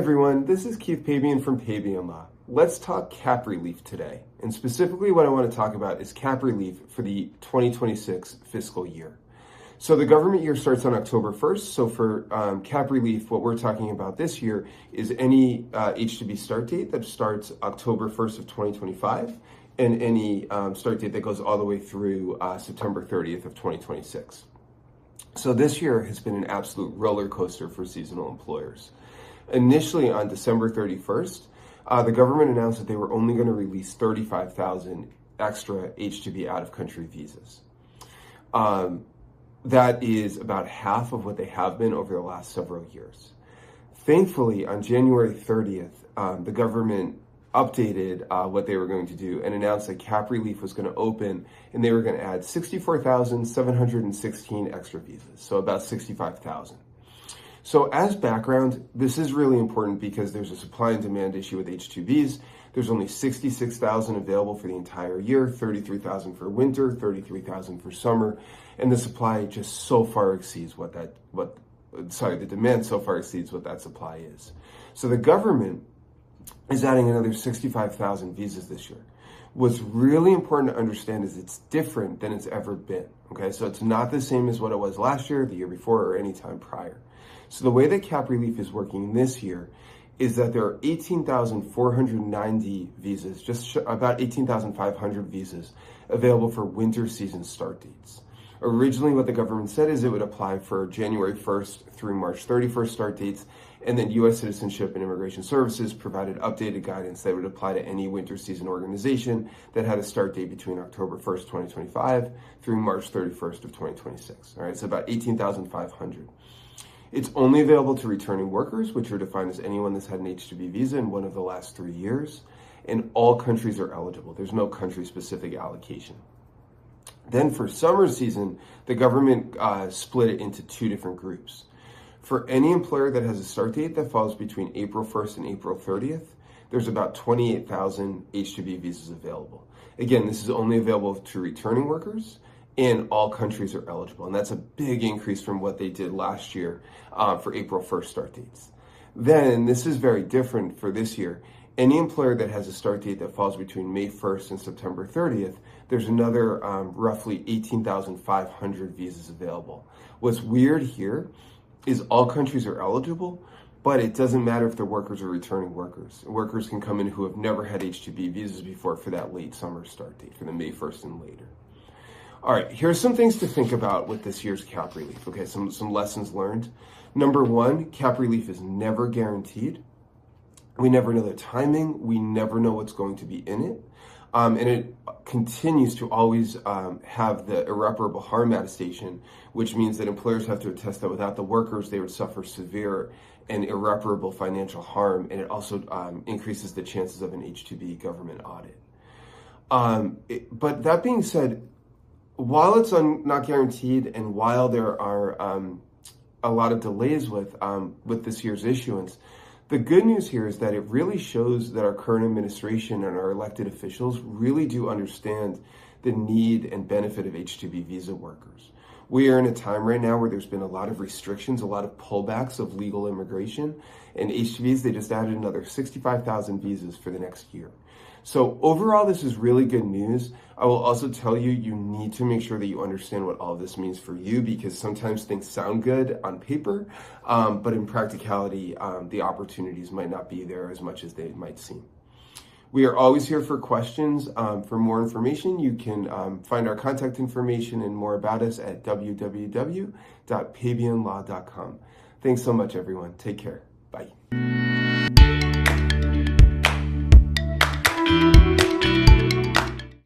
everyone, this is Keith Pabian from Pabian Law. Let's talk cap relief today. And specifically what I want to talk about is cap relief for the 2026 fiscal year. So the government year starts on October 1st. So for cap relief, what we're talking about this year is any H-2B start date that starts October 1st of 2025 and any start date that goes all the way through September 30th of 2026. So this year has been an absolute roller coaster for seasonal employers. Initially on December 31st, the government announced that they were only going to release 35,000 extra H-2B out-of-country visas. That is about half of what they have been over the last several years. Thankfully, on January 30th, the government updated what they were going to do and announced that cap relief was going to open and they were going to add 64,716 extra visas, so about 65,000. So as background, this is really important because there's a supply and demand issue with H-2Bs. There's only 66,000 available for the entire year, 33,000 for winter, 33,000 for summer, and the supply just so far exceeds the demand so far exceeds what that supply is. So the government is adding another 65,000 visas this year. What's really important to understand is it's different than it's ever been, okay? So it's not the same as what it was last year, the year before, or any time prior. So the way that cap relief is working this year is that there are 18,490 visas, just about 18,500 visas available for winter season start dates. Originally, what the government said is it would apply for January 1st through March 31st start dates, and then U.S. Citizenship and Immigration Services provided updated guidance that would apply to any winter season organization that had a start date between October 1st, 2025 through March 31st of 2026. All right, so about 18,500. It's only available to returning workers, which are defined as anyone that's had an H-2B visa in one of the last 3 years, and all countries are eligible. There's no country-specific allocation. Then for summer season, the government split it into two different groups. For any employer that has a start date that falls between April 1st and April 30th, there's about 28,000 H-2B visas available. Again, this is only available to returning workers, and all countries are eligible. And that's a big increase from what they did last year for April 1st start dates. Then, this is very different for this year. Any employer that has a start date that falls between May 1st and September 30th, there's another roughly 18,500 visas available. What's weird here is all countries are eligible, but it doesn't matter if they're workers or returning workers. Workers can come in who have never had H-2B visas before for that late summer start date, for the May 1st and later. All right, here's some things to think about with this year's cap relief. Okay, some lessons learned. Number one, cap relief is never guaranteed. We never know the timing. We never know what's going to be in it. And it continues to always have the irreparable harm attestation, which means that employers have to attest that without the workers, they would suffer severe and irreparable financial harm. And it also increases the chances of an H-2B government audit. But that being said, while it's not guaranteed and while there are a lot of delays with this year's issuance, the good news here is that it really shows that our current administration and our elected officials really do understand the need and benefit of H-2B visa workers. We are in a time right now where there's been a lot of restrictions, a lot of pullbacks of legal immigration, and H-2Bs, they just added another 65,000 visas for the next year. So overall, this is really good news. I will also tell you, you need to make sure that you understand what all of this means for you, because sometimes things sound good on paper, but in practicality, the opportunities might not be there as much as they might seem. We are always here for questions. For more information, you can find our contact information and more about us at www.pabianlaw.com. Thanks so much, everyone. Take care. Bye.